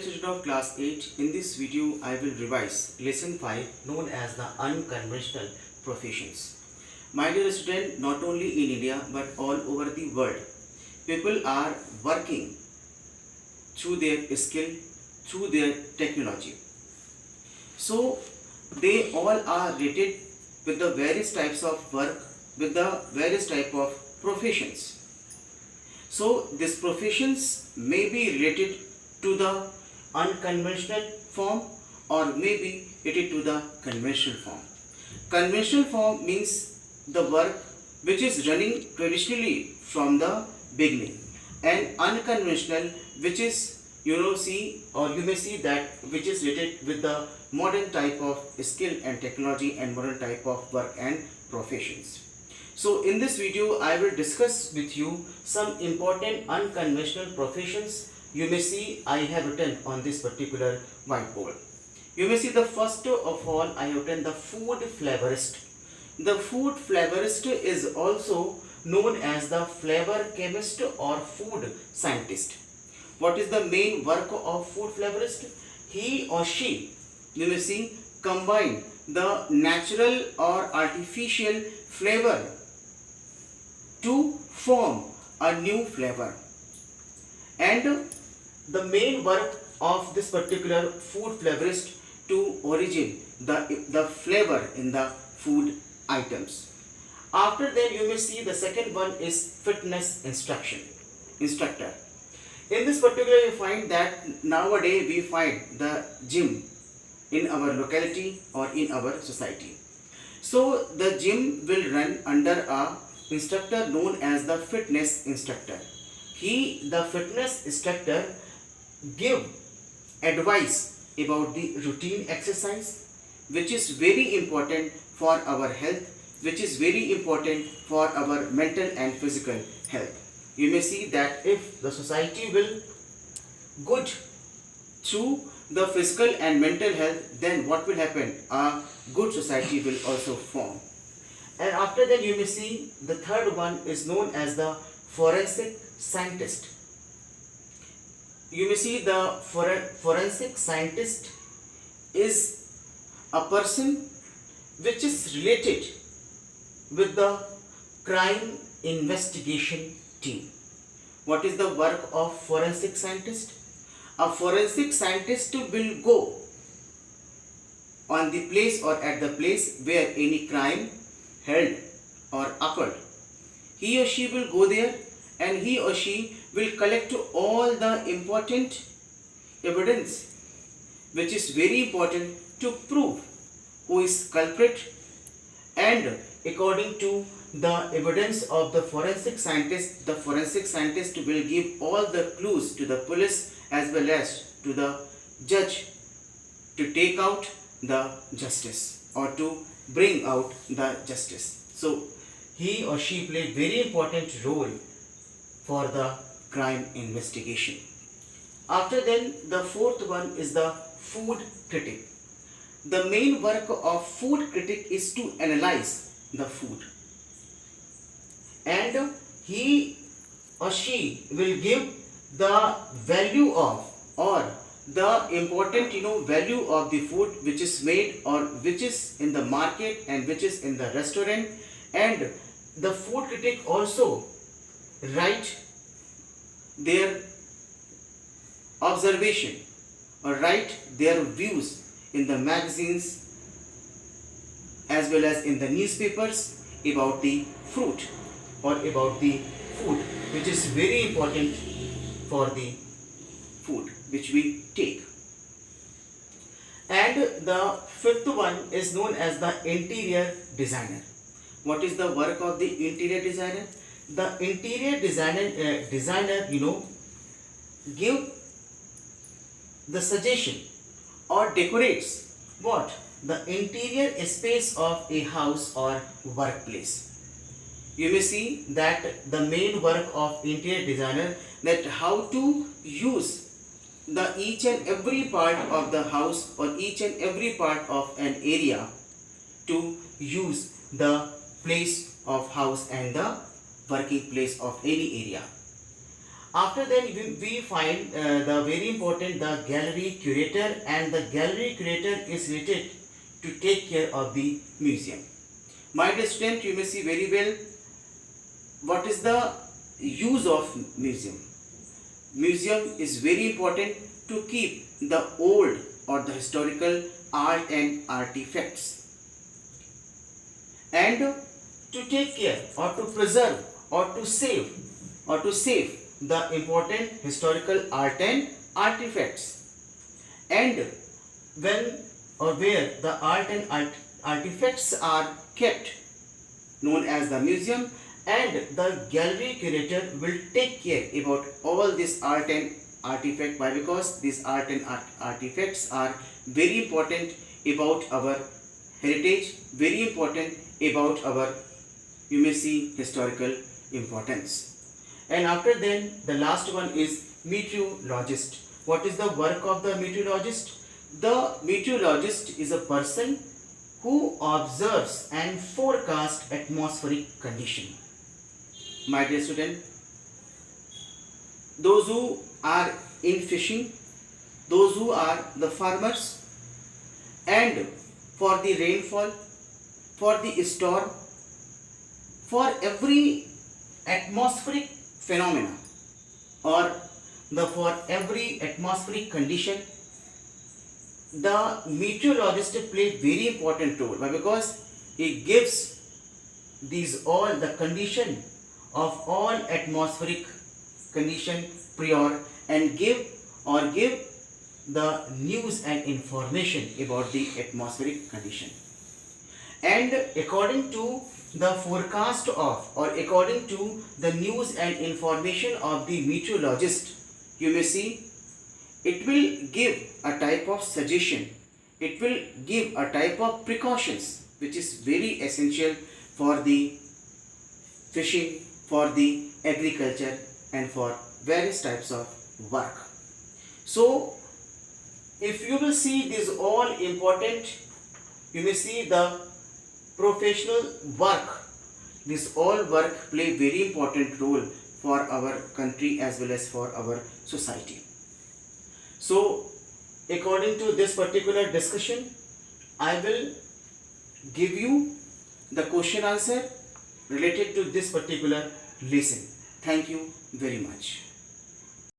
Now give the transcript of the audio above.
student of class 8, in this video I will revise lesson 5 known as the unconventional professions. My dear student, not only in India but all over the world, people are working through their skill, through their technology. So they all are rated with the various types of work, with the various type of professions. So these professions may be related to the unconventional form or may be related to the conventional form. Conventional form means the work which is running traditionally from the beginning, and unconventional which is see or you may see that which is related with the modern type of skill and technology and modern type of work and professions. So in this video I will discuss with you some important unconventional professions. You may see I have written on this particular whiteboard. You may see the first of all I have written the food flavorist. The food flavorist is also known as the flavor chemist or food scientist. What is the main work of food flavorist? He or she, you may see, combine the natural or artificial flavor to form a new flavor. And the main work of this particular food flavorist to origin the flavor in the food items. After that you may see the second one is fitness instructor. In this particular you find that nowadays we find the gym in our locality or in our society. So the gym will run under a instructor known as the fitness instructor. He, the fitness instructor, give advice about the routine exercise, which is very important for our health, which is very important for our mental and physical health. You may see that if the society will good through the physical and mental health, then what will happen? A good society will also form. And after that you may see the third one is known as the forensic scientist. You may see the forensic scientist is a person which is related with the crime investigation team. What is the work of forensic scientist? A forensic scientist will go on the place or at the place where any crime held or occurred. He or she will go there and he or she will collect all the important evidence which is very important to prove who is culprit, and according to the evidence of the forensic scientist will give all the clues to the police as well as to the judge to take out the justice or to bring out the justice. So he or she play very important role for the crime investigation. After then the fourth one is the food critic. The main work of food critic is to analyze the food, and he or she will give the value of or the important value of the food which is made or which is in the market and which is in the restaurant. And the food critic also write their observation or write their views in the magazines as well as in the newspapers about the fruit or about the food, which is very important for the food which we take. And the fifth one is known as the interior designer. What is the work of the interior designer? The interior designer give the suggestion or decorates what? The interior space of a house or workplace. You may see that the main work of interior designer, that how to use the each and every part of the house or each and every part of an area to use the place of house and the working place of any area. After then we find the very important the gallery curator, and the gallery curator is related to take care of the museum. My dear student, you may see very well what is the use of museum. Museum is very important to keep the old or the historical art and artifacts, and to take care or to preserve or to save the important historical art and artifacts. And when or where the art and artifacts are kept, known as the museum, and the gallery curator will take care about all this art and artifact. Why? Because these art and artifacts are very important about our heritage, very important about our, you may see, historical importance. And after then the last one is meteorologist. What is the work of the meteorologist? The meteorologist is a person who observes and forecasts atmospheric condition. My dear student, those who are in fishing, those who are the farmers, and for the rainfall, for the storm, for every atmospheric phenomena, or for every atmospheric condition, the meteorologist play very important role. Why? Because he gives these all the condition of all atmospheric condition prior, and give the news and information about the atmospheric condition. And according to the forecast of, or according to the news and information of the meteorologist, you may see it will give a type of suggestion, it will give a type of precautions which is very essential for the fishing, for the agriculture, and for various types of work. So if you will see these all important, you may see the professional work, this all work play very important role for our country as well as for our society. So according to this particular discussion, I will give you the question answer related to this particular lesson. Thank you very much.